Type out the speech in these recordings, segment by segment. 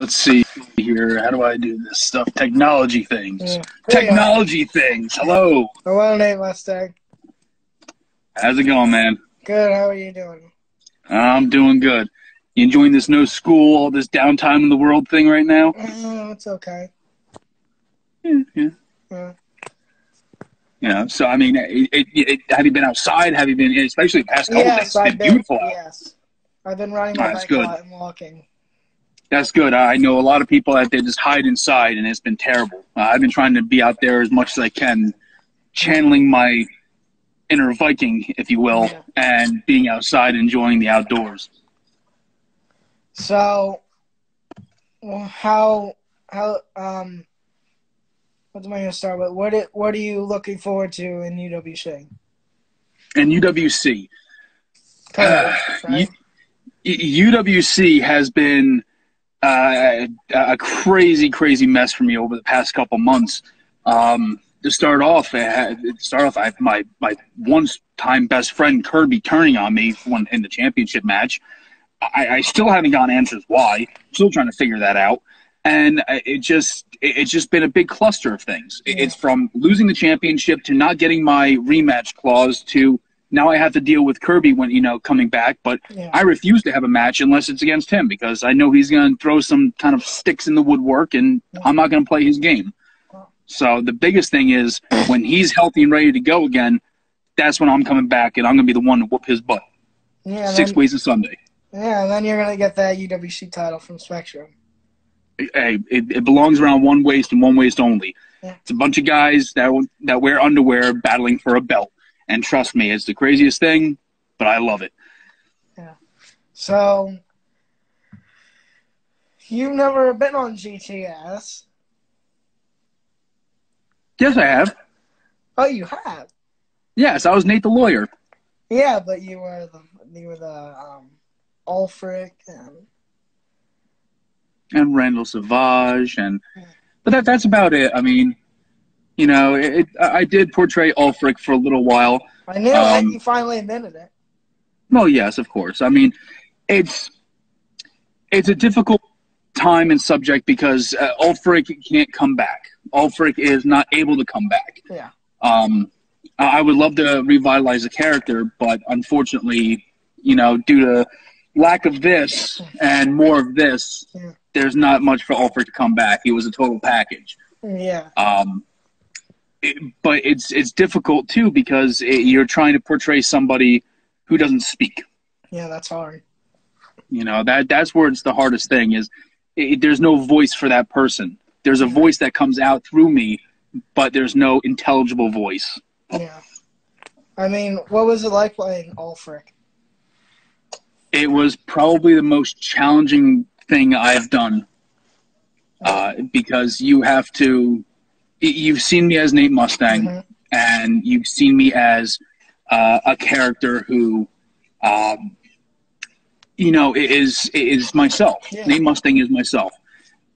Let's see here. How do I do this stuff? Technology things. Yeah. Technology things. Hello. Hello, Nate Mustang. How's it going, man? Good. How are you doing? I'm doing good. You enjoying this no school, all this downtime in the world thing right now? It's okay. Yeah. Yeah. Yeah. So I mean, have you been outside? Have you been, especially the past couple days? Yes, It's been beautiful out. Yes, I've been riding my That's bike a good. lot and walking. That's good. I know a lot of people that they just hide inside, and it's been terrible. I've been trying to be out there as much as I can, channeling my inner Viking, if you will, Yeah. and being outside, enjoying the outdoors. So, how what am I going to start with? What are you looking forward to in UWC? And UWC, Right? UWC has been a crazy mess for me over the past couple months. To start off, I have my once-time best friend Kirby turning on me in the championship match. I still haven't gotten answers why. Still trying to figure that out. And it's just been a big cluster of things. Yeah. It's from losing the championship to not getting my rematch clause to now I have to deal with Kirby when, coming back. But Yeah. I refuse to have a match unless it's against him because I know he's going to throw some kind of sticks in the woodwork and I'm not going to play his game. So the biggest thing is when he's healthy and ready to go again, that's when I'm coming back and I'm going to be the one to whoop his butt. Yeah. 6 ways to Sunday. Yeah, and then you're gonna get that UWC title from Spectrum. Hey, it belongs around one waist and one waist only. Yeah. It's a bunch of guys that wear underwear battling for a belt. And trust me, it's the craziest thing, but I love it. Yeah. So, you've never been on GTS. Yes, I have. Oh, you have? Yes, I was Nate the lawyer. Yeah, but you were the Ulfric And Randall Savage, but that's about it. I mean, I did portray Ulfric for a little while. I knew it. You finally admitted it. Well, yes, of course. I mean, it's a difficult time and subject because Ulfric can't come back. Ulfric is not able to come back. Yeah. I would love to revitalize the character, but unfortunately, due to lack of this and more of this, there's not much for Ulfric to come back. He was a total package. Yeah. But it's difficult too because you're trying to portray somebody who doesn't speak. Yeah, that's hard. That's where it's the hardest thing is there's no voice for that person. There's a voice that comes out through me, but there's no intelligible voice. Yeah. I mean, what was it like playing Ulfric? It was probably the most challenging thing I've done because you've seen me as Nate Mustang, and you've seen me as a character who, is myself. Yeah. Nate Mustang is myself.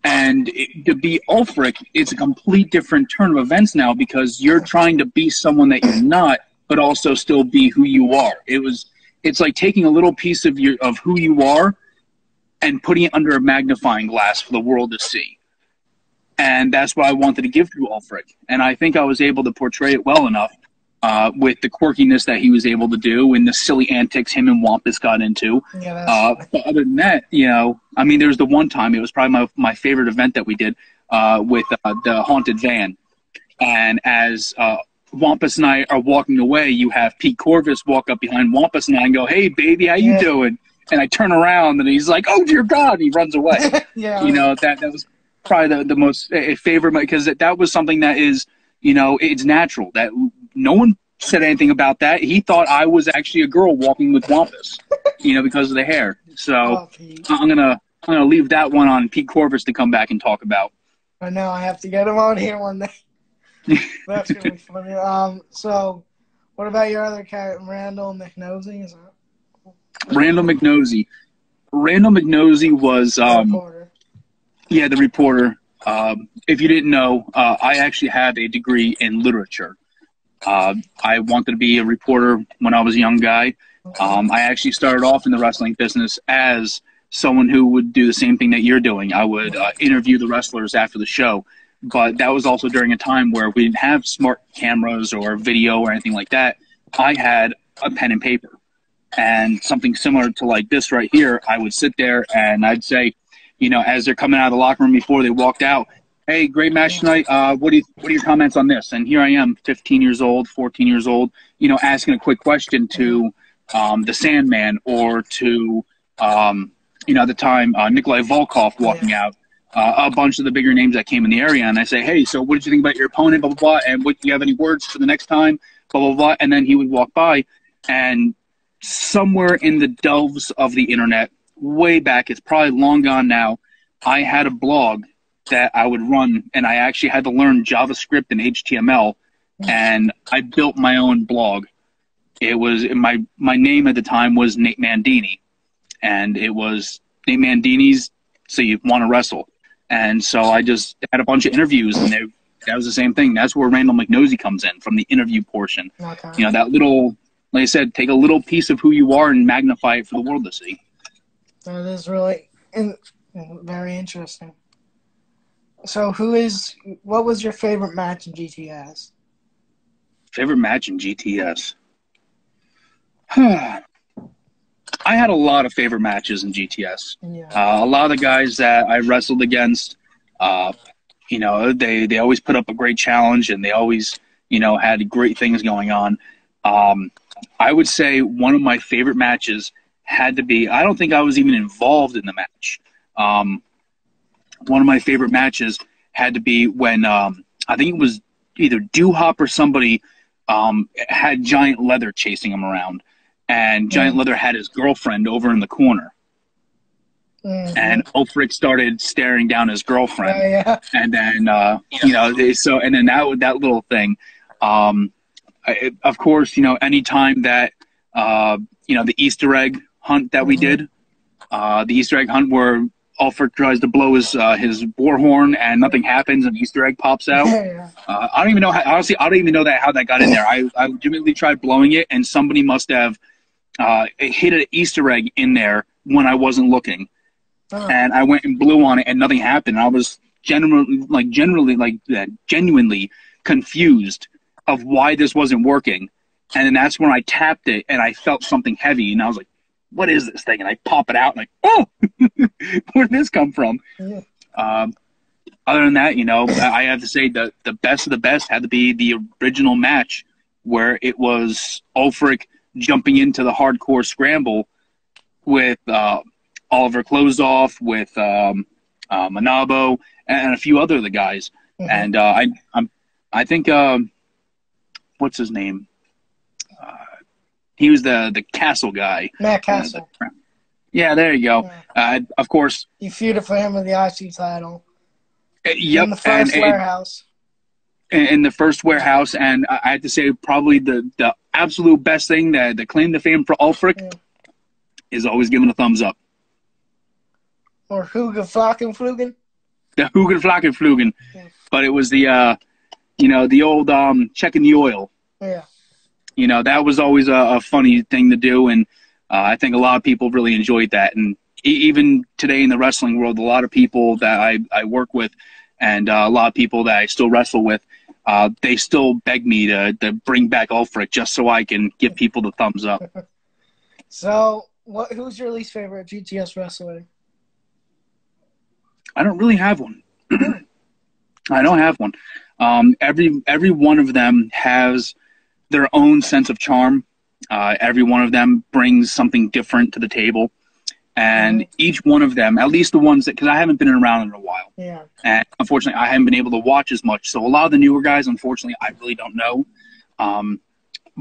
And to be Ulfric, it's a complete different turn of events now because you're trying to be someone that you're not, but also still be who you are. It's like taking a little piece of who you are and putting it under a magnifying glass for the world to see. And that's what I wanted to give to Ulfric. And I think I was able to portray it well enough with the quirkiness that he was able to do and the silly antics him and Wampus got into. Yeah, but other than that, I mean, there was the one time, it was probably my favorite event that we did with the Haunted Van. And as Wampus and I are walking away, you have Pete Corvus walk up behind Wampus and I and go, "Hey, baby, how you doing?" And I turn around and he's like, "Oh, dear God," and he runs away. Yeah. That was probably the most favorite because that was something that is, it's natural. That no one said anything about that. He thought I was actually a girl walking with Wampus, because of the hair. So I'm gonna leave that one on Pete Corvus to come back and talk about. I know. I have to get him on here one day. That's gonna be funny. So, what about your other character, Randall McNosey? Is that Randall McNosey? Randall McNosey was the reporter. If you didn't know, I actually have a degree in literature. I wanted to be a reporter when I was a young guy. I actually started off in the wrestling business as someone who would do the same thing that you're doing. I would interview the wrestlers after the show. But that was also during a time where we didn't have smart cameras or video or anything like that. I had a pen and paper. And something similar to like this right here, I would sit there and I'd say, you know, as they're coming out of the locker room before they walked out, hey, great match tonight. What are your comments on this? And here I am, 15 years old, 14 years old, you know, asking a quick question to the Sandman or to, you know, at the time, Nikolai Volkov walking out. A bunch of the bigger names that came in the area, and I say, hey, so what did you think about your opponent, blah, blah, blah, and do you have any words for the next time, blah, blah, blah, and then he would walk by, and somewhere in the delves of the internet, way back, it's probably long gone now, I had a blog that I would run, and I actually had to learn JavaScript and HTML, and I built my own blog. It was, my name at the time was Nate Mandini, and it was Nate Mandini's So You Want to Wrestle. And so I just had a bunch of interviews, and that was the same thing. That's where Randall McNosey comes in, from the interview portion. Okay. You know, that little, like I said, take a little piece of who you are and magnify it for the world to see. That is really very interesting. So what was your favorite match in GTS? Favorite match in GTS? I had a lot of favorite matches in GTS. Yeah. A lot of the guys that I wrestled against, you know, they always put up a great challenge, and they always, you know, had great things going on. I would say one of my favorite matches had to be, I don't think I was even involved in the match. One of my favorite matches had to be when, I think it was either Doo-Hop or somebody had Giant Leather chasing him around. And Giant Leather had his girlfriend over in the corner. And Ulfric started staring down his girlfriend. And then, you know, and then that little thing, of course, you know, anytime that, you know, the Easter egg hunt that we did, the Easter egg hunt where Ulfric tries to blow his war horn and nothing happens and the Easter egg pops out. I don't even know how, honestly, I don't even know how that got in there. I legitimately tried blowing it, and somebody must have hit an Easter egg in there when I wasn't looking. And I went and blew on it, and nothing happened. I was genuinely confused of why this wasn't working. And then that's when I tapped it, and I felt something heavy, and I was like, what is this thing? And I pop it out, and oh, where did this come from? Other than that, you know, I have to say that the best of the best had to be the original match where it was Ulfric jumping into the hardcore scramble with Oliver Closed-Off, with Manabo, and a few other of the guys. And I think, what's his name? He was the Castle guy. Matt Castle. Yeah, there you go. Of course. You feuded for him with the IC title. Yep. In the first warehouse. In the first warehouse, and I have to say probably the absolute best thing, the claim to fame for Ulfric is always giving a thumbs up. Or Hugeflockenflugen? The Hugeflockenflugen. But it was the, you know, the old checking the oil. Yeah. You know, that was always a funny thing to do, and I think a lot of people really enjoyed that. And even today in the wrestling world, a lot of people that I work with and a lot of people that I still wrestle with, they still beg me to bring back Ulfric just so I can give people the thumbs up. So, who's your least favorite GTS wrestler? I don't really have one. I don't have one. Every one of them has their own sense of charm. Every one of them brings something different to the table. And each one of them, at least the ones that, because I haven't been around in a while. Yeah. And unfortunately, I haven't been able to watch as much. So a lot of the newer guys, unfortunately, I really don't know.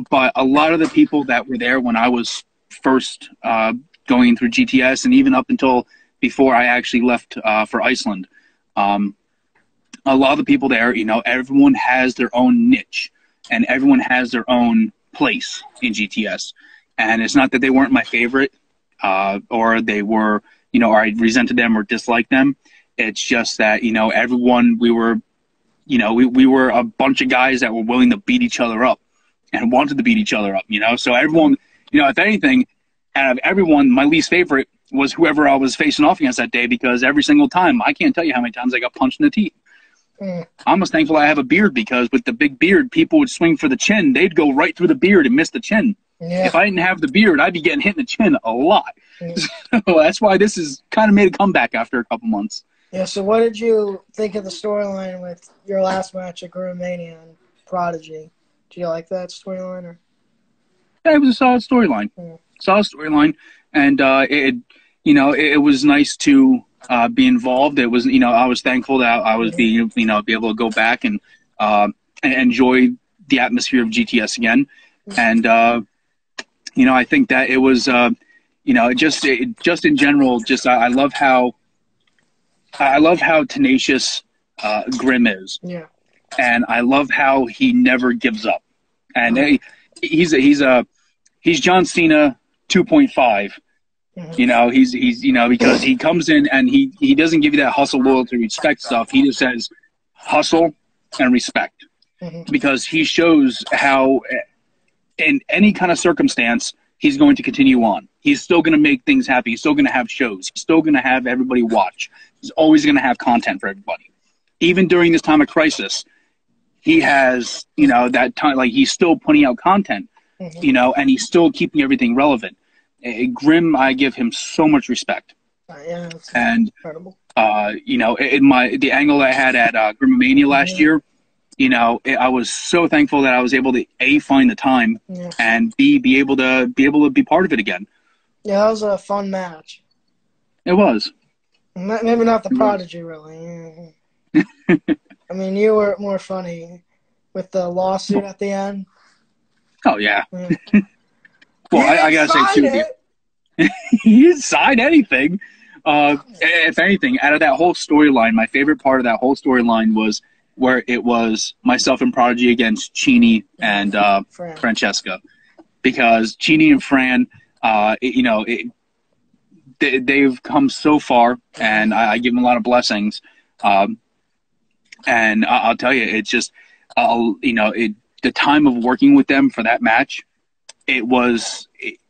But a lot of the people that were there when I was first going through GTS, and even up until before I actually left for Iceland, a lot of the people there, you know, everyone has their own niche. And everyone has their own place in GTS. And it's not that they weren't my favorite or they were, you know, or I resented them or disliked them. It's just that, you know, everyone, we were a bunch of guys that were willing to beat each other up and wanted to beat each other up, you know. So everyone, you know, if anything, out of everyone, my least favorite was whoever I was facing off against that day, because every single time, I can't tell you how many times I got punched in the teeth. I'm just thankful I have a beard, because with the big beard, people would swing for the chin. They'd go right through the beard and miss the chin. Yeah. If I didn't have the beard, I'd be getting hit in the chin a lot. So that's why this has kind of made a comeback after a couple months. Yeah, so what did you think of the storyline with your last match at Groomania and Prodigy? Do you like that storyline? Or? Yeah, it was a solid storyline. Solid storyline. And it was nice to be involved. It was, I was thankful that I was be able to go back and enjoy the atmosphere of GTS again. And, I think that it was, just in general, I love how tenacious Grimm is. Yeah. And I love how he never gives up. And he's John Cena 2.5. He's because he comes in and he doesn't give you that hustle, loyalty, respect stuff. He just says hustle and respect, because he shows how in any kind of circumstance he's going to continue on. He's still going to make things happy. He's still going to have shows. He's still going to have everybody watch. He's always going to have content for everybody. Even during this time of crisis, he has, that time, like he's still putting out content, and he's still keeping everything relevant. Grimm, I give him so much respect. Yeah, that's incredible. The angle I had at Grimmomania last year, I was so thankful that I was able to find the time and be able to be part of it again. Yeah, that was a fun match. It was. Maybe not the Prodigy, really. I mean, you were more funny with the lawsuit at the end. Oh yeah. Well, I gotta say too, he didn't sign anything. If anything, out of that whole storyline, my favorite part of that whole storyline was where it was myself and Prodigy against Chini and Francesca, because Chini and Fran, they've come so far, and I give them a lot of blessings. And I'll tell you, it's just, the time of working with them for that match,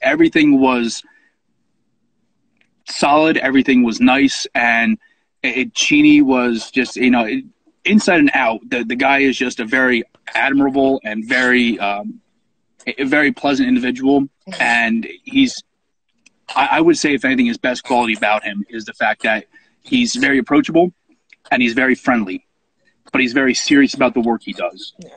everything was solid, everything was nice, and Chini was just, inside and out, the guy is just a very admirable and very pleasant individual, and I would say, if anything, his best quality about him is the fact that he's very approachable and he's very friendly, but he's very serious about the work he does. Yeah.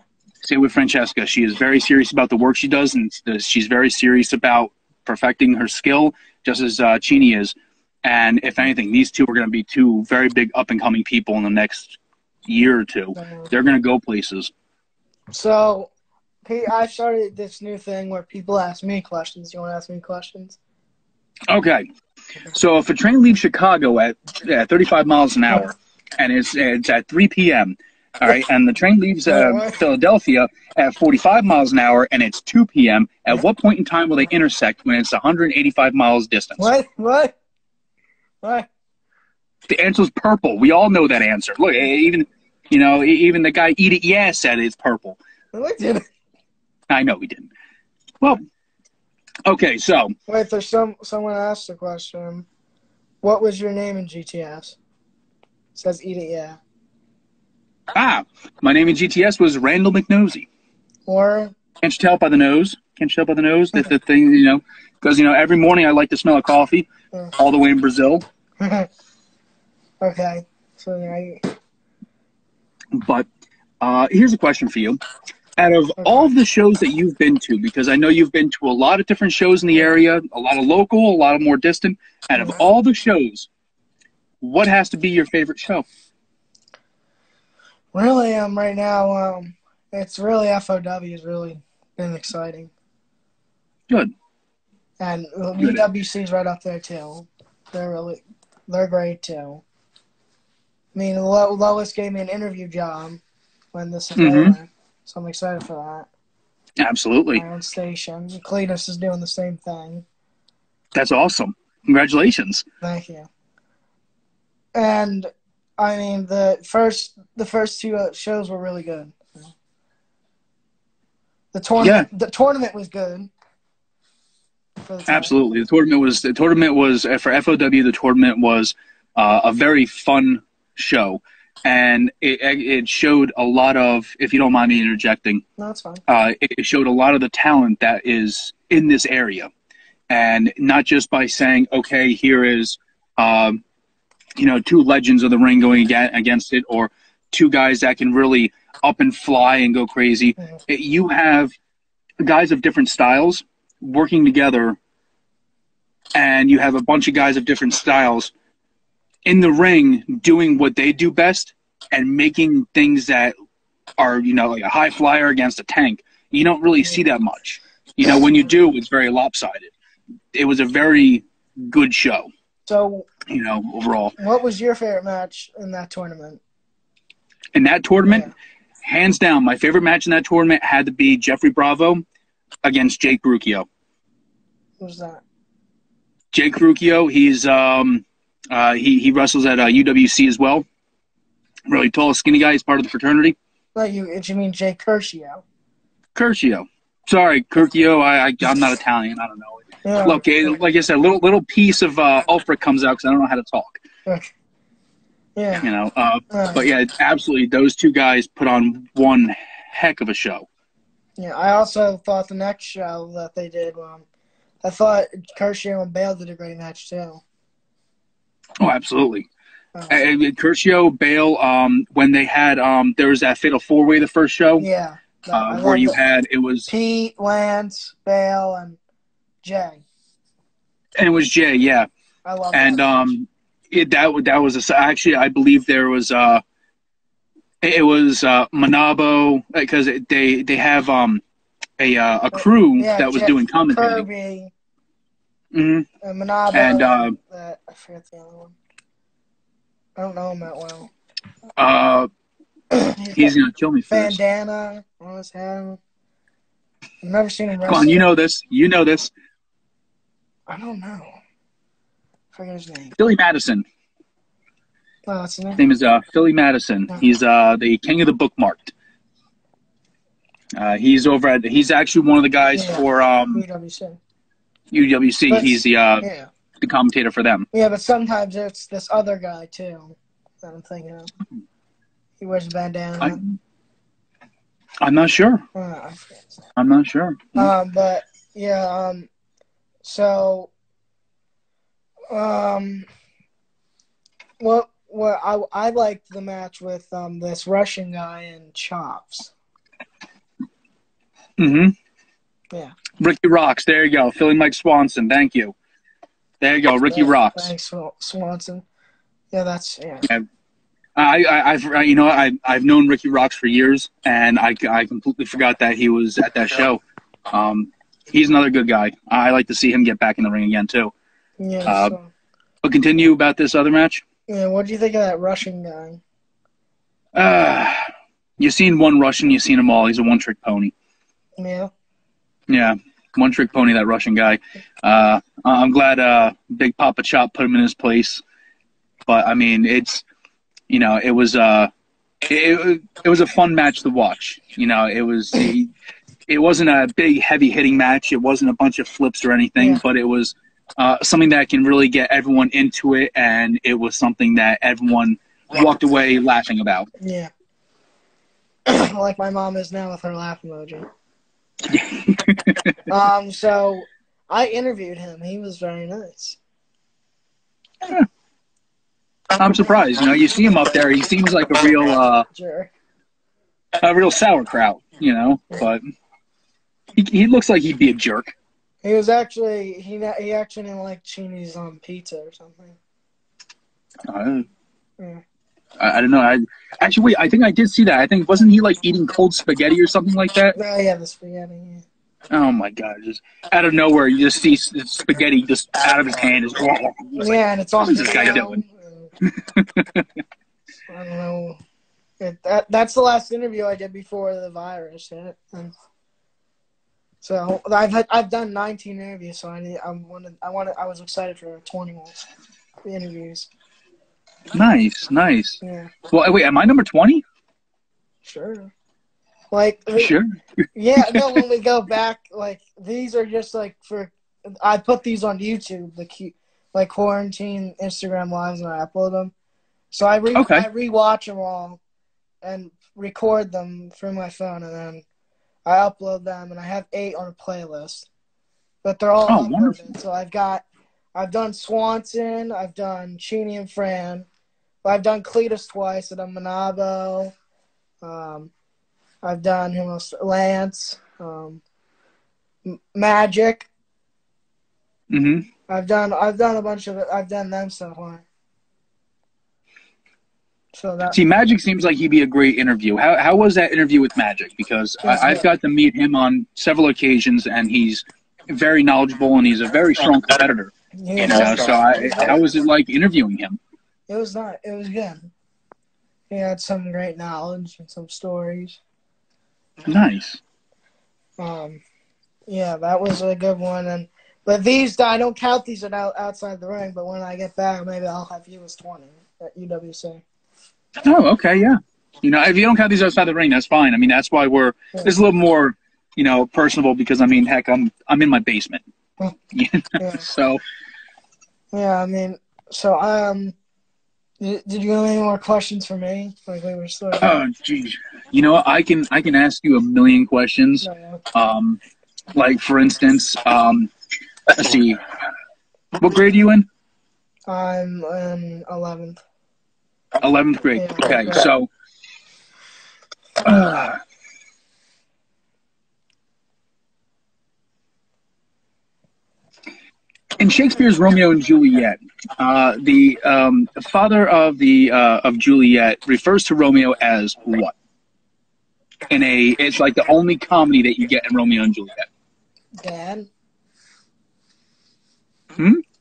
Same with Francesca. She is very serious about the work she does, and she's very serious about perfecting her skill, just as Chini is. And if anything, these two are going to be two very big up-and-coming people in the next year or two. They're going to go places. So, Pete, I started this new thing where people ask me questions. You want to ask me questions? Okay. So if a train leaves Chicago at 35 miles an hour, and it's at 3 p.m., all right, and the train leaves Philadelphia at 45 miles an hour, and it's 2 p.m., at what point in time will they intersect when it's 185 miles distance? What? The answer is purple. We all know that answer. Look, even the guy Eat It Yeah said it's purple. No, I didn't. I know he didn't. Well, okay, so. Wait, there's someone asked the question. What was your name in GTS? It says Eat It Yeah. My name in GTS was Randall McNosey. Or? Can't you tell by the nose? Can't you tell by the nose? The thing, because, every morning I like to smell of coffee all the way in Brazil. Okay. So, But here's a question for you. Out of all of the shows that you've been to, because I know you've been to a lot of different shows in the area, a lot of local, a lot of more distant, out of all the shows, what has to be your favorite show? Really, right now, it's really FOW has really been exciting. Good. And UWC's right up there, too. They're great, too. I mean, Lois gave me an interview job when this is over, so I'm excited for that. Absolutely. My own station. Cletus is doing the same thing. That's awesome. Congratulations. Thank you. And I mean, the first two shows were really good. The tournament was good. for the title. Absolutely. The tournament was for FOW. The tournament was a very fun show, and it showed a lot of. If you don't mind me interjecting, no, that's fine. It showed a lot of the talent that is in this area, and not just by saying, okay, here is, two legends of the ring going against it, or two guys that can really up and fly and go crazy. Mm-hmm. You have guys of different styles working together, and you have a bunch of guys of different styles in the ring doing what they do best and making things that are, like a high flyer against a tank. You don't really see that much. When you do, it's very lopsided. It was a very good show. So, overall. What was your favorite match in that tournament? In that tournament, hands down, my favorite match in that tournament had to be Jeffrey Bravo against Jake Rucchio. Who's that? Jake Rucchio, he's he wrestles at UWC as well. Really tall, skinny guy. He's part of the fraternity. No, you mean Jake Curcio? Curcio. Sorry, Curcio. I'm not Italian. I don't know. Yeah. Look, like I said, a little piece of Ulfric comes out because I don't know how to talk. Yeah. But yeah, absolutely, those two guys put on one heck of a show. Yeah, I also thought the next show that they did, I thought Curcio and Bale did a great match too. Oh, absolutely. Curcio, Bale, when they had, there was that Fatal 4-Way the first show. Yeah. Where you had, it was Pete, Lance, Bale, and Jay. And it was Jay, yeah. I love and, that. That was actually, I believe there was it was Manabo, because they have a crew that was doing commentating. Kirby, and Manabo, and I forget the other one. I don't know him that well. He's gonna kill me for Bandana on his head. I've never seen him wrestle. Come on, you know this. I don't know. Forget his name. Philly Madison. Oh, what's his name? His name is Philly Madison. He's the king of the bookmarked. He's over at. He's actually one of the guys for UWC. UWC. But, he's the commentator for them. Yeah, but sometimes it's this other guy too that I'm thinking of. He wears a bandana. I'm not sure. I forget his name. I'm not sure. But yeah. So. What I liked the match with this Russian guy and Chops. Yeah. Ricky Rocks. There you go. Philly Mike Swanson. Thank you. There you go. Ricky Rocks. Thanks, Swanson. Yeah, that's I've known Ricky Rocks for years, and I completely forgot that he was at that show. He's another good guy. I like to see him get back in the ring again too. Yeah. But continue about this other match. Yeah. What do you think of that Russian guy? You've seen one Russian. You've seen them all. He's a one-trick pony. Yeah. Yeah. One-trick pony, that Russian guy. I'm glad Big Papa Chop put him in his place. But, I mean, it was a fun match to watch. It wasn't a big, heavy-hitting match. It wasn't a bunch of flips or anything, but it was something that can really get everyone into it, and it was something that everyone walked away laughing about. Yeah. Like my mom is now with her laugh emoji. So I interviewed him. He was very nice. Yeah. I'm surprised. You see him up there. He seems like a real sauerkraut, but he looks like he'd be a jerk. He was actually he actually didn't like Chini's pizza or something. I don't know. Wait. I think I did see that. I think wasn't he like eating cold spaghetti or something like that? Oh yeah, the spaghetti. Yeah. Oh my God! Just out of nowhere, you just see spaghetti just out of his hand. Yeah, and it's on. What's this guy doing? I don't know. That's the last interview I did before the virus hit. So I've done 19 interviews, so I was excited for 20 more interviews. Nice. Yeah. Well, wait, am I number 20? Sure. Sure. Yeah, no, when we go back, these are just for I put these on YouTube, like quarantine Instagram lives, and I upload them. So I rewatch them all and record them through my phone, and then I upload them, and I have 8 on a playlist. But they're all uploaded. Wonderful. So I've done Swanson, I've done Cheney and Fran, I've done Cletus twice, I've done Manabo, I've done who else? Lance, Magic. Mm-hmm. I've done a bunch of it. I've done them so far. See, Magic seems like he'd be a great interview. How was that interview with Magic? Because I've got to meet him on several occasions, and he's very knowledgeable, and he's a very strong competitor. You know, so how was it like interviewing him? It was good. He had some great knowledge and some stories. Nice. Yeah, that was a good one. But these, I don't count these outside the ring, but when I get back, maybe I'll have you as 20 at UWC. Oh, okay, yeah. You know, if you don't count these outside the ring, that's fine. I mean, that's why it's a little more, you know, personable because, I mean, heck, I'm in my basement. Yeah. So. Yeah, I mean, so, did you have any more questions for me? Like we were sort of... Oh, geez. You know, I can ask you a million questions. No. Like, for instance, let's see. What grade are you in? I'm in 11th. 11th grade. Yeah, okay, right. So in Shakespeare's Romeo and Juliet, the father of Juliet refers to Romeo as what? It's like the only comedy that you get in Romeo and Juliet. Dad.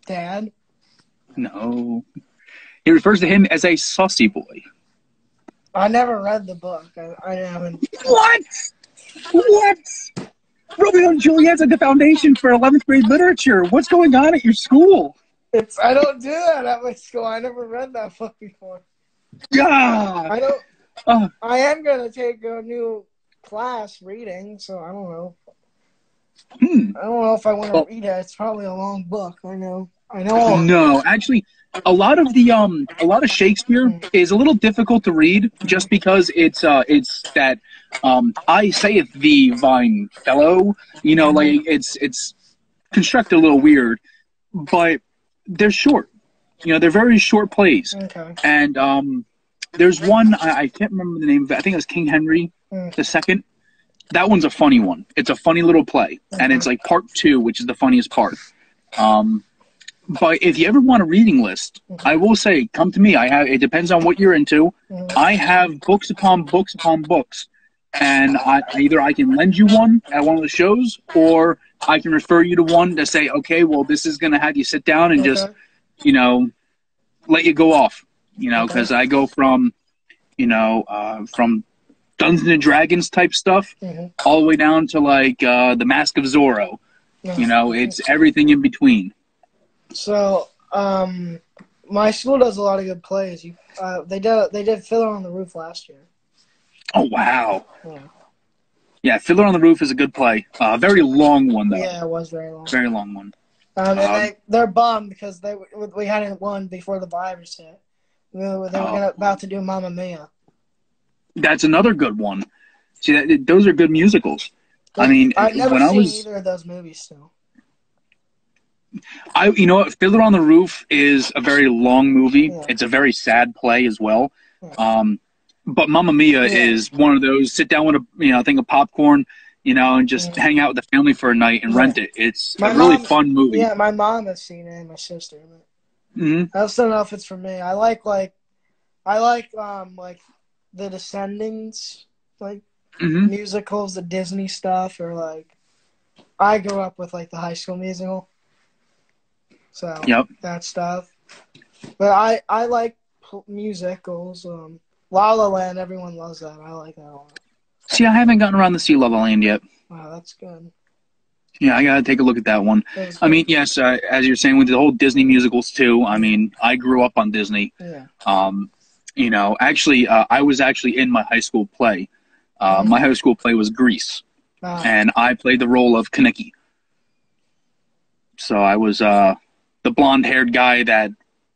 Dad. No. He refers to him as a saucy boy. I never read the book. I haven't. What? Romeo and Juliet's like the foundation for 11th grade literature. What's going on at your school? I don't do that at my school. I never read that book before. God. I don't. I am gonna take a new class reading, so I don't know. I don't know if I want to read it. It's probably a long book. I know. No, actually, a lot of Shakespeare is a little difficult to read just because it's that I saith thee, fine fellow. You know, like it's constructed a little weird, but they're short. You know, they're very short plays. Okay. And there's one I can't remember the name of it. I think it was King Henry II. That one's a funny one. It's a funny little play, and it's like part 2, which is the funniest part. But if you ever want a reading list, I will say, come to me. It depends on what you're into. I have books upon books upon books, and either I can lend you one at one of the shows, or I can refer you to one to say, okay, well, this is going to have you sit down and just, you know, let you go off. You know, because I go from, you know, from Dungeons and Dragons type stuff all the way down to like the Mask of Zorro. You know, it's everything in between. So, my school does a lot of good plays. They did Fiddler on the Roof last year. Oh, wow. Yeah, Fiddler on the Roof is a good play. Very long one, though. Yeah, it was very long. Very long one. And they're bummed because we hadn't won before the virus hit. They were about to do Mamma Mia. That's another good one. See, those are good musicals. I mean, I've never seen either of those movies still. You know what? Fiddler on the Roof is a very long movie. Yeah. It's a very sad play as well. Yeah. But Mamma Mia is one of those sit down with a thing of popcorn, you know, and just hang out with the family for a night and rent it. It's a really fun movie. Yeah, my mom has seen it and my sister. I just don't know if it's for me. I like the Descendants, like musicals, the Disney stuff, or like I grew up with like the High School Musical. So that stuff. But I like musicals. La La Land, everyone loves that. I like that a lot. See, I haven't gotten around to see La La Land yet. Wow, that's good. Yeah, I gotta take a look at that one. I mean, yes, as you're saying with the whole Disney musicals too. I mean, I grew up on Disney. Yeah. You know, actually, I was actually in my high school play. My high school play was Grease, and I played the role of Kaneki. So I was the blonde-haired guy that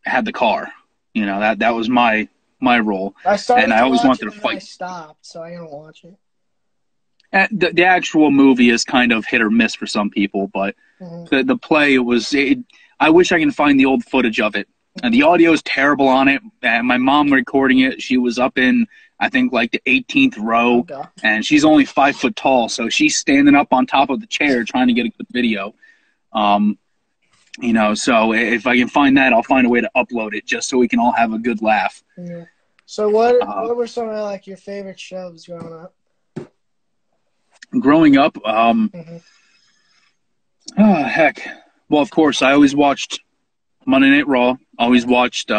had the car. You know, that was my role. I started and I always wanted to and fight. I stopped, so I didn't watch it. The actual movie is kind of hit or miss for some people, but the play I wish I can find the old footage of it. And the audio is terrible on it. And my mom recording it, she was up in, I think, like the 18th row, and she's only 5 foot tall, so she's standing up on top of the chair trying to get a good video. You know, so if I can find that, I'll find a way to upload it just so we can all have a good laugh. Yeah. So what were some of like your favorite shows growing up? Growing up, heck. Well, of course, I always watched Monday Night Raw. Always watched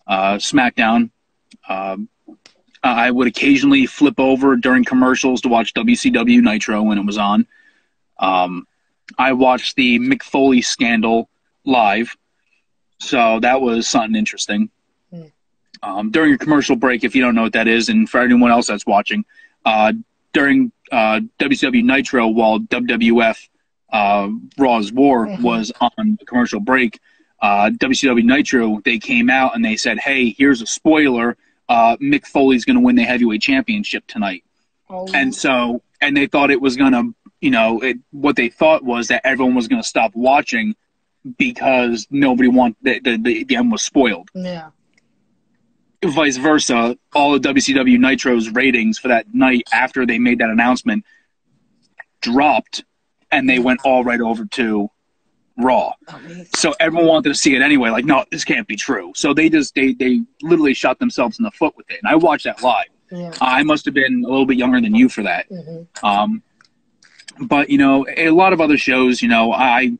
SmackDown. I would occasionally flip over during commercials to watch WCW Nitro when it was on. I watched the Mick Foley scandal live, so that was something interesting. During a commercial break, if you don't know what that is, and for anyone else that's watching, during WCW Nitro while WWF Raw's War was on the commercial break, WCW Nitro, they came out and they said, hey, here's a spoiler, Mick Foley's going to win the heavyweight championship tonight. And they thought it was going to, you know, what they thought was that everyone was going to stop watching because nobody wanted, the end was spoiled. Yeah. Vice versa, all of WCW Nitro's ratings for that night after they made that announcement dropped, and they went all right over to Raw. So everyone wanted to see it anyway. Like, no, this can't be true. So they literally shot themselves in the foot with it. And I watched that live. Yeah. I must have been a little bit younger than you for that. But, you know, a lot of other shows, you know, I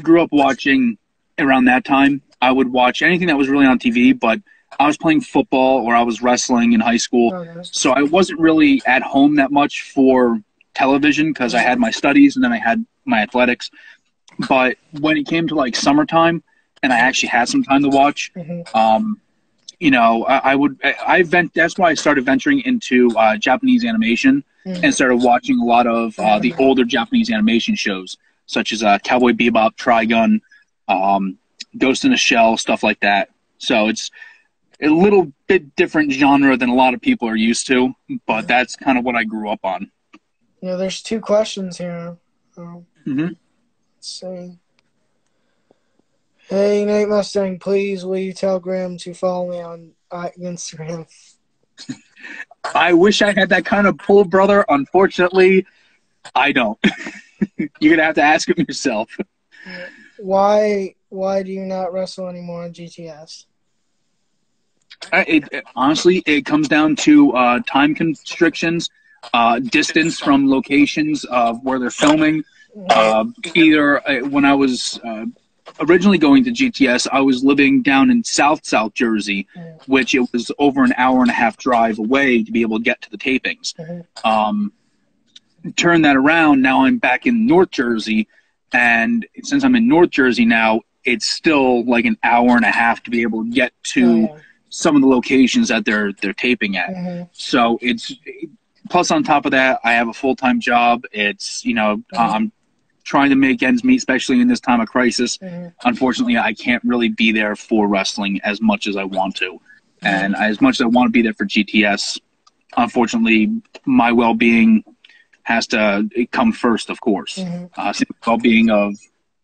grew up watching around that time. I would watch anything that was really on TV, but I was playing football or I was wrestling in high school. So I wasn't really at home that much for television because I had my studies and then I had my athletics. But when it came to like summertime and I actually had some time to watch, you know, that's why I started venturing into Japanese animation and started watching a lot of the older Japanese animation shows, such as Cowboy Bebop, Trigun, Ghost in a Shell, stuff like that. So it's a little bit different genre than a lot of people are used to, but that's kind of what I grew up on. You know, there's 2 questions here. Let's see. Hey, Nate Mustang, please will you tell Graham to follow me on Instagram? I wish I had that kind of pull, brother. Unfortunately, I don't. You're going to have to ask him yourself. Why do you not wrestle anymore on GTS? Honestly, it comes down to time constrictions, distance from locations of where they're filming. Either when I was originally going to GTS, I was living down in South Jersey, which it was over an hour and a half drive away to be able to get to the tapings. Turn that around, now I'm back in North Jersey, and since I'm in North Jersey now, it's still like an hour and a half to be able to get to some of the locations that they're taping at. So it's plus on top of that, I have a full-time job. It's, you know, I'm trying to make ends meet, especially in this time of crisis. Unfortunately, I can't really be there for wrestling as much as I want to. And as much as I want to be there for GTS, unfortunately, my well-being has to come first, of course. Well-being of,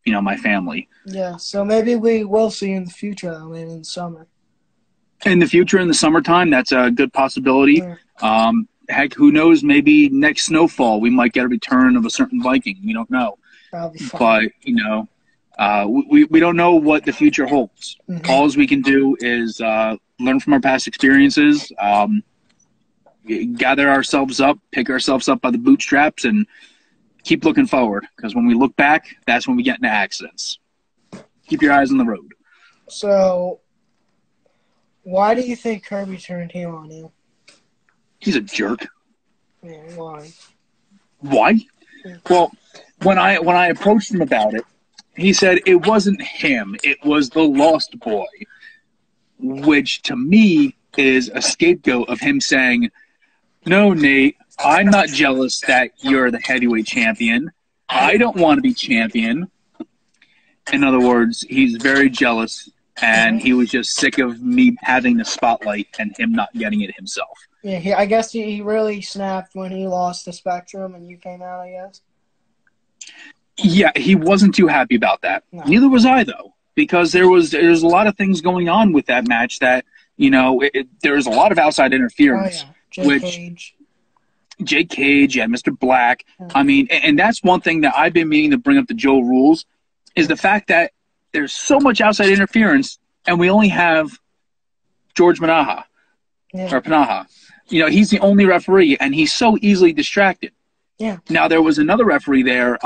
you know, my family. Yeah, so maybe we will see in the future, though, maybe in the summer. In the future, in the summertime, that's a good possibility. Heck, who knows, maybe next snowfall we might get a return of a certain Viking. We don't know. But, you know, we don't know what the future holds. All we can do is learn from our past experiences, gather ourselves up, pick ourselves up by the bootstraps, and keep looking forward. Because when we look back, that's when we get into accidents. Keep your eyes on the road. So, why do you think Kirby turned heel on you? He's a jerk. Yeah, why? Why? Well, when I approached him about it, he said it wasn't him, it was the Lost Boy, which to me is a scapegoat of him saying, no, Nate, I'm not jealous that you're the heavyweight champion. I don't want to be champion. In other words, he's very jealous, and he was just sick of me having the spotlight and him not getting it himself. Yeah, I guess he really snapped when he lost the Spectrum and you came out, I guess. Yeah, he wasn't too happy about that. No. Neither was I, though, because there's a lot of things going on with that match that, there's a lot of outside interference. Oh, yeah. Jake Cage, yeah, Mr. Black. I mean, and that's one thing that I've been meaning to bring up to Joe Rules, is the fact that there's so much outside interference, and we only have George Panaha. Yeah. Or Panaha. He's the only referee, and he's so easily distracted. Yeah. Now, there was another referee there,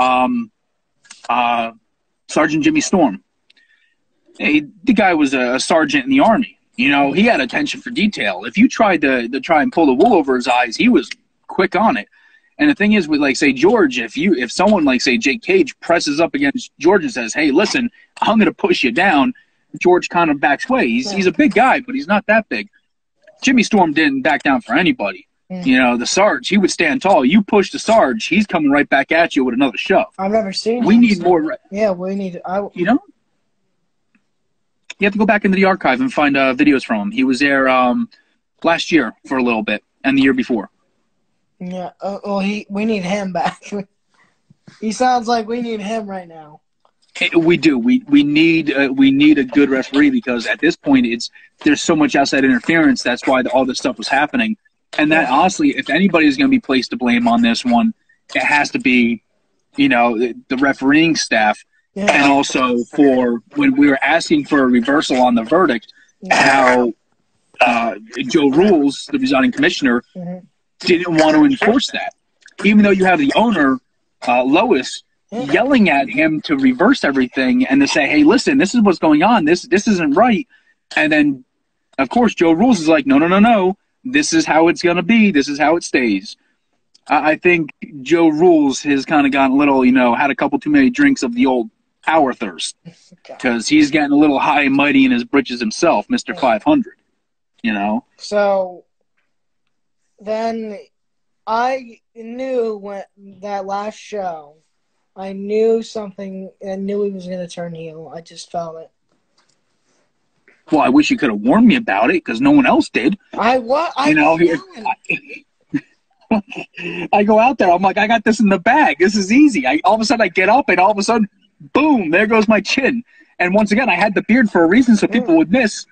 Sergeant Jimmy Storm. Hey, the guy was a sergeant in the Army. He had attention for detail. If you tried to try and pull the wool over his eyes, he was quick on it. And the thing is with, like, say, George, if someone like, say, Jake Cage presses up against George and says, hey, listen, I'm going to push you down, George kind of backs away. He's a big guy, but he's not that big. Jimmy Storm didn't back down for anybody. The Sarge, he would stand tall. You push the Sarge, he's coming right back at you with another shove. I've never seen We need more. Yeah, we need. You have to go back into the archive and find videos from him. He was there last year for a little bit and the year before. Yeah. Well, we need him back. He sounds like we need him right now. We do. We need a good referee, because at this point there's so much outside interference. That's why all this stuff was happening. And that, honestly, if anybody is going to be placed to blame on this one, it has to be, the refereeing staff. Yeah. And also for when we were asking for a reversal on the verdict, how Joe Rules, the presiding commissioner, didn't want to enforce that. Even though you have the owner, Lois, yelling at him to reverse everything and to say, hey, listen, this is what's going on. This isn't right. And then, of course, Joe Rules is like, no. This is how it's going to be. This is how it stays. I think Joe Rules has kind of gotten a little, had a couple too many drinks of the old power thirst, because he's getting a little high and mighty in his britches himself, Mr. 500, So then I knew when that last show, I knew something. I knew he was going to turn heel. I just felt it. Well, I wish you could have warned me about it, because no one else did. I go out there. I'm like, I got this in the bag. This is easy. All of a sudden, I get up, and all of a sudden, boom, there goes my chin. And once again, I had the beard for a reason, so people would miss.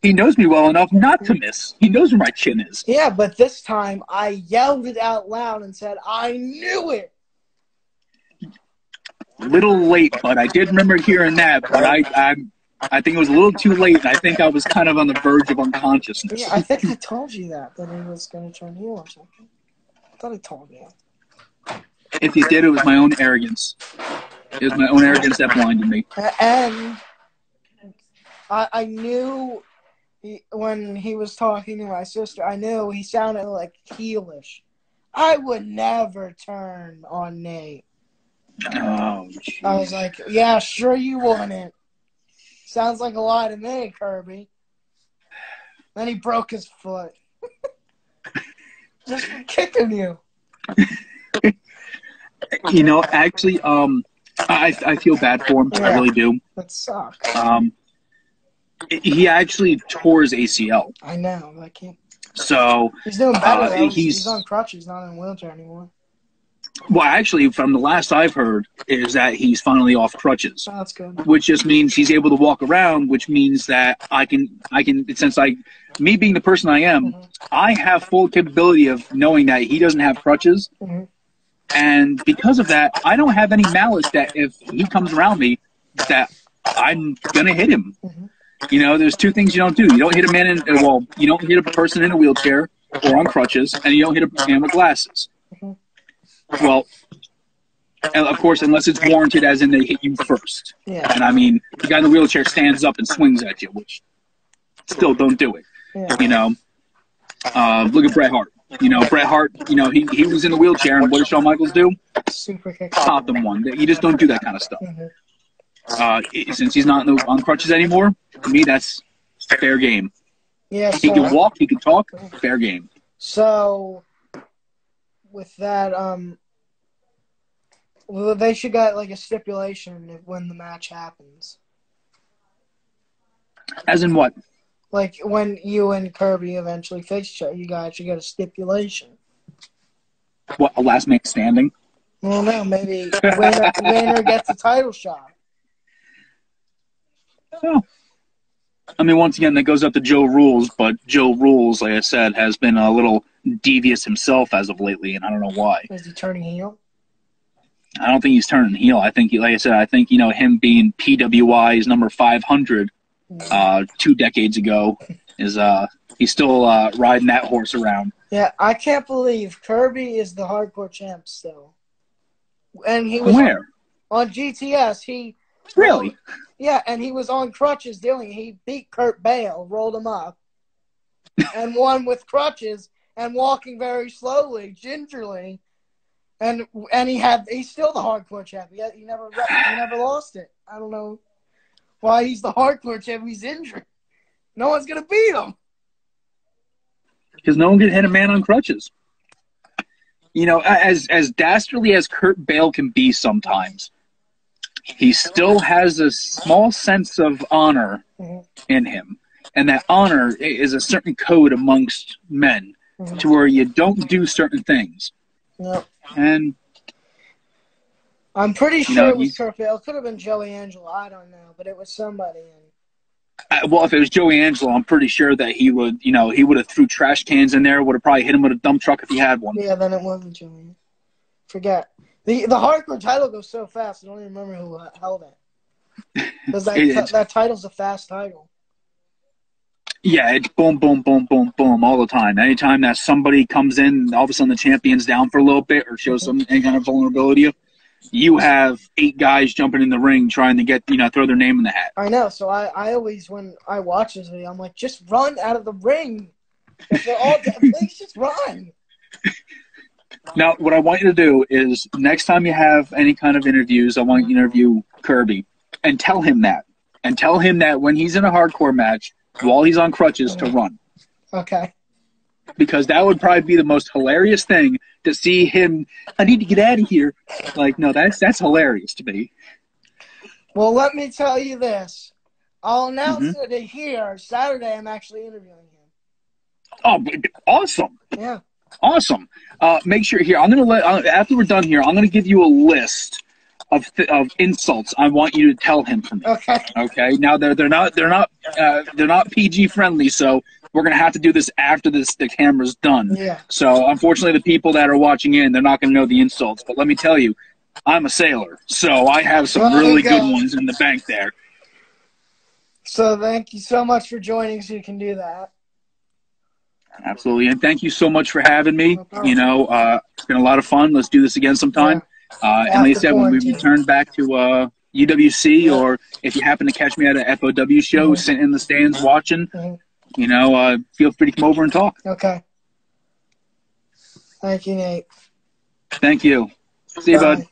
He knows me well enough not to miss. He knows where my chin is. Yeah, but this time, I yelled it out loud and said, I knew it. Little late, but I did remember hearing that. But I think it was a little too late. I think I was kind of on the verge of unconsciousness. Yeah, I think I told you that he was going to turn heel or something. I thought I told you. If you did, it was my own arrogance. It was my own arrogance that blinded me. And I knew when he was talking to my sister, I knew he sounded like heelish. I would never turn on Nate. Oh, geez. I was like, yeah, sure you wouldn't. Sounds like a lie to me, Kirby. Then he broke his foot. Just for kicking you. Actually, I feel bad for him. Yeah, I really do. That sucks. He actually tore his ACL. I know. I can't. So he's doing better. He's on crutches, not in a wheelchair anymore. Well, actually, from the last I've heard, is that he's finally off crutches. Oh, that's good. Which just means he's able to walk around, which means that I can, since me being the person I am, I have full capability of knowing that he doesn't have crutches. And because of that, I don't have any malice that if he comes around me, that I'm going to hit him. There's two things you don't do. You don't hit a man you don't hit a person in a wheelchair or on crutches, and you don't hit a man with glasses. Well, and of course, unless it's warranted, as in they hit you first. Yeah. And I mean, the guy in the wheelchair stands up and swings at you, which still don't do it. Yeah. Look at Bret Hart. Bret Hart, he was in the wheelchair, and what did Shawn Michaels do? Super kick. Popped him one. You just don't do that kind of stuff. Since he's not on crutches anymore, to me, that's fair game. Yeah, he can walk, he can talk, fair game. So, with that, Well, they should get like a stipulation when the match happens. As in what? Like when you and Kirby eventually face each other, you guys should get a stipulation. What, a last man standing? Well, no, maybe winner gets a title shot. Oh. I mean, once again, that goes up to Joe Rules, but Joe Rules, like I said, has been a little devious himself as of lately, and I don't know why. Is he turning heel? I don't think he's turning heel. I think, like I said, him being PWI's number 500 2 decades ago is he's still riding that horse around. Yeah, I can't believe Kirby is the hardcore champ still. And he was Where? On GTS. He really? Yeah, and he was on crutches doing it. He beat Kurt Bale, rolled him up, and won with crutches and walking very slowly, gingerly. And he's still the hardcore champ. He never lost it. I don't know why he's the hardcore champ. He's injured. No one's gonna beat him. Because no one can hit a man on crutches. You know, as dastardly as Kurt Bale can be sometimes, he still has a small sense of honor in him. And that honor is a certain code amongst men to where you don't do certain things. Yep. And I'm pretty sure it was Kurt Bale. It could have been Joey Angelo. I don't know, but it was somebody. Well, if it was Joey Angelo, I'm pretty sure that he would have threw trash cans in there, would have probably hit him with a dump truck if he had one. Yeah, then it wasn't Joey. Forget. The hardcore title goes so fast, I don't even remember who held it. Because that title's a fast title. Yeah, it's boom, boom, boom, boom, boom all the time. Anytime that somebody comes in, all of a sudden the champion's down for a little bit or shows any kind of vulnerability, you have 8 guys jumping in the ring trying to get, throw their name in the hat. I know. So I always, when I watch this video, I'm like, just run out of the ring. If they're all dead, please just run. Now, what I want you to do is next time you have any kind of interviews, I want you to interview Kirby and tell him that. And tell him that when he's in a hardcore match, while he's on crutches, to run. Okay. Because that would probably be the most hilarious thing to see him, I need to get out of here. Like, no, that's hilarious to me. Well, let me tell you this. I'll announce it here. Saturday, I'm actually interviewing him. Oh, awesome. Yeah. Awesome. Make sure here. I'm gonna after we're done here, I'm gonna give you a list of insults I want you to tell him from me. Okay. Okay. Now they're not PG friendly, so we're gonna have to do this after the camera's done. Yeah. So unfortunately, the people that are watching in, they're not gonna know the insults. But let me tell you, I'm a sailor, so I have some really good ones in the bank there. So thank you so much for joining, so you can do that. Absolutely, and thank you so much for having me. It's been a lot of fun. Let's do this again sometime. Yeah. And like I said, when we return back to UWC, or if you happen to catch me at a FOW show, sitting in the stands watching, feel free to come over and talk. Okay. Thank you, Nate. Thank you. See you, bud.